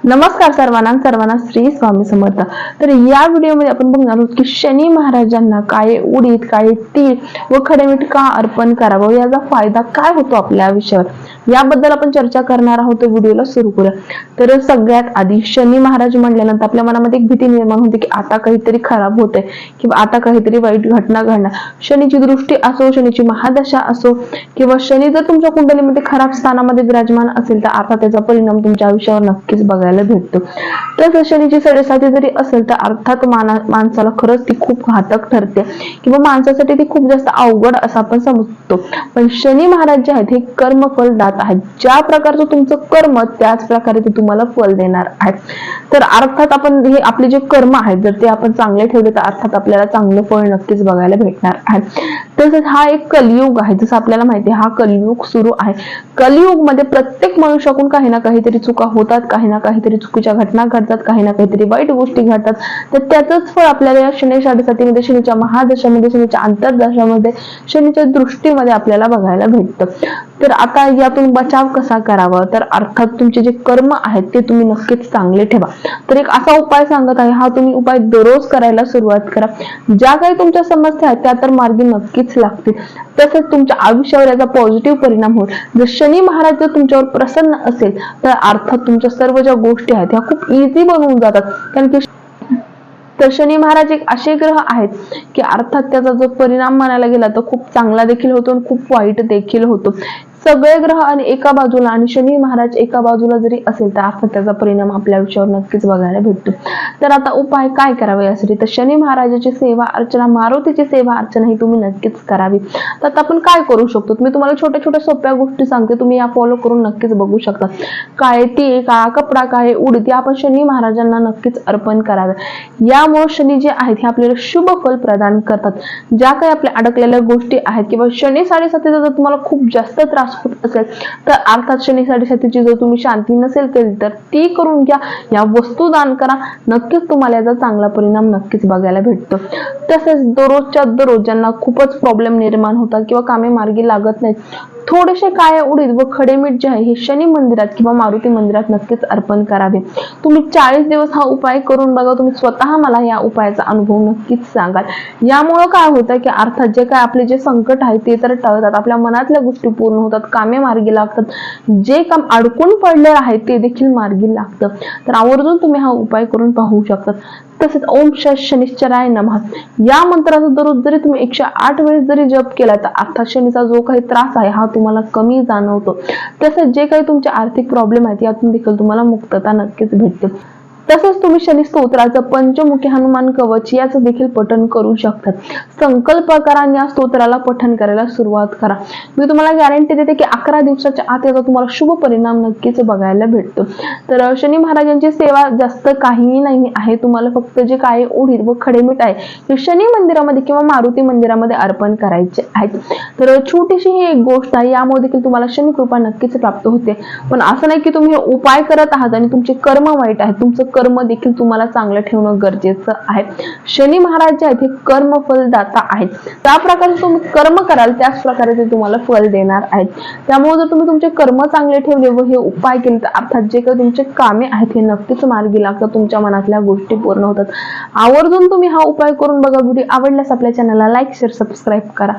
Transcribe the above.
नमस्कार सर्वांना श्री स्वामी समर्थ। तर या व्हिडिओमध्ये आपण बघणार आहोत की शनी महाराजांना काळे उडीद, काळे तीळ व खडे मीठ का अर्पण करावं, याचा फायदा काय होतो आपल्या आयुष्यावर, याबद्दल आपण चर्चा करणार आहोत। व्हिडिओला सुरू करूया। तर सगळ्यात आधी शनी महाराज म्हटल्यानंतर आपल्या मनामध्ये एक भीती निर्माण होते की आता काहीतरी खराब होतंय किंवा आता काहीतरी वाईट घटना घडणार। शनीची दृष्टी असो, शनीची महादशा असो किंवा शनी जर तुमच्या कुंडलीमध्ये खराब स्थानामध्ये विराजमान असेल तर आता त्याचा परिणाम तुमच्या आयुष्यावर नक्कीच बघायला भेटतो। तर शनीची साडेसाती जरी असेल तर अर्थात माणसाला खरंच ती खूप घातक ठरते किंवा माणसासाठी ती खूप जास्त अवघड असं आपण समजतो। पण शनी महाराज जे आहेत हे कर्मफल दात आहेत। ज्या प्रकारचं तुमचं कर्म त्याच प्रकारे ते तुम्हाला फल देणार आहेत। तर अर्थात आपण हे आपले जे कर्म आहेत जर ते आपण चांगले ठेवले तर अर्थात आपल्याला चांगलं फळ नक्कीच बघायला भेटणार आहे। तसंच हा एक कलियुग आहे, जसं आपल्याला माहिती आहे हा कलियुग सुरू आहे। कलियुग मध्ये प्रत्येक मनुष्याकडून काही ना काहीतरी चुका होतात, काही ना काहीतरी चुकीच्या घटना घडतात, काही ना काहीतरी वाईट गोष्टी घडतात। तर त्याचंच फळ आपल्याला या शनी साडेसातीमध्ये, शनीच्या महादशामध्ये, शनीच्या अंतर्दशामध्ये, शनीच्या दृष्टीमध्ये आपल्याला बघायला भेटतं। तर आता यातून बचाव कसा करावा, तर अर्थात तुमचे जे कर्म आहेत ते तुम्ही नक्कीच चांगले ठेवा। तर एक असा उपाय सांगत आहे, हा तुम्ही उपाय दररोज करायला सुरुवात करा। ज्या काही तुमच्या समस्या आहेत त्या तर मार्गी नक्कीच लागतील। तसंच तुमच्या आयुष्यावर याचा पॉझिटिव्ह परिणाम होईल। जर शनी महाराज जर तुमच्यावर प्रसन्न असेल तर अर्थात तुमच्या सर्व ज्या गोष्टी आहेत ह्या खूप इझी बनवून जातात। कारण की तर शनी महाराज एक असे ग्रह आहेत की अर्थात त्याचा जो परिणाम म्हणायला गेला तर खूप चांगला देखील होतो आणि खूप वाईट देखील होतो। सगळे ग्रह आणि एका बाजूला आणि शनी महाराज एका बाजूला जरी असेल तर अर्थात त्याचा परिणाम आपल्या आयुष्यावर नक्कीच बघायला भेटतो। तर आता उपाय काय करावे यासाठी, तर शनी महाराजाची सेवा अर्चना, मारुतीची सेवा अर्चना ही तुम्ही नक्कीच करावी। तर आता आपण काय करू शकतो, मी तुम्हाला छोट्या छोट्या सोप्या गोष्टी सांगते, तुम्ही या फॉलो करून नक्कीच बघू शकता। काळे तीळ, काळा कपडा, काळे उडीद आपण शनी महाराजांना नक्कीच अर्पण करावे। यामुळे शनी जे आहेत हे आपल्याला शुभ फल प्रदान करतात। ज्या काही आपल्या अडकलेल्या गोष्टी आहेत किंवा शनी साडेसातीचा जर तुम्हाला खूप जास्त त्रास होत असेल तर अर्थात शनी साडेसातीची जर तुम्ही शांती नसेल केली तर ती करून घ्या, या वस्तू दान करा, नक्कीच तुम्हाला याचा चांगला परिणाम नक्कीच बघायला भेटतो। तसेच दररोजच्या दररोज ज्यांना खूपच प्रॉब्लेम निर्माण होतात किंवा कामे मार्गी लागत नाहीत, थोडेसे काळे उडीद व खडे मीठ जे आहे हे शनी मंदिरात किंवा मारुती मंदिरात नक्कीच अर्पण करावे। तुम्ही 40 दिवस हा उपाय करून बघा, तुम्ही स्वतः मला या उपायाचा अनुभव नक्कीच सांगाल। यामुळे काय होतं की अर्थात जे काय आपले जे संकट आहे ते तर टळतात, आपल्या मनातल्या गोष्टी पूर्ण होतात, कामे मार्गी लागतात, जे काम अडकून पडले आहे ते देखील मार्गी लागतं। तर आवर्जून तुम्ही हा उपाय करून पाहू शकता। तसेच ओम शनिश्चराय नमः या मंत्राचा दररोज जरी तुम्ही 108 वेळेस जरी जप केला तर अर्थात शनीचा जो काही त्रास आहे हा तुम्हाला कमी जाणवतो। तसेच जे काही तुमचे आर्थिक प्रॉब्लेम आहेत यातून देखील तुम्हाला मुक्तता नक्कीच भेटते। तसेच तुम्ही शनी स्तोत्राचं पंचमुखी हनुमान कवच याचं देखील पठण करू शकतात। संकल्प करा आणि या स्तोत्राला पठण करायला सुरुवात करा। मी तुम्हाला गॅरंटी देते की 11 दिवसाच्या आत याचा तुम्हाला शुभ परिणाम नक्कीच बघायला भेटतो। तर शनी महाराजांची सेवा जास्त काहीही नाही आहे, तुम्हाला फक्त जे काळे उडीद व खडे मीठ आहे ते शनी मंदिरामध्ये किंवा मारुती मंदिरामध्ये अर्पण करायचे आहेत। तर छोटीशी ही एक गोष्ट आहे, यामुळे देखील तुम्हाला शनी कृपा नक्कीच प्राप्त होते। पण असं नाही की तुम्ही हे उपाय करत आहात आणि तुमचे कर्म वाईट आहेत, तुमचं कर्म देखील तुम्हाला चांगलं ठेवणं गरजेचं आहे। शनी महाराज जे आहेत हे कर्म फलदाता आहेत, त्या प्रकारे तुम्ही कर्म कराल त्याच प्रकारे ते तुम्हाला फल देणार आहेत। त्यामुळे जर तुम्ही तुमचे कर्म चांगले ठेवले व हे उपाय केले तर अर्थात जे काही तुमचे कामे आहेत हे नक्कीच मार्गी लागतात, तुमच्या मनातल्या गोष्टी पूर्ण होतात। आवर्जून तुम्ही हा उपाय करून बघा। व्हिडिओ आवडल्यास आपल्या चॅनलला लाईक, शेअर, सबस्क्राईब करा।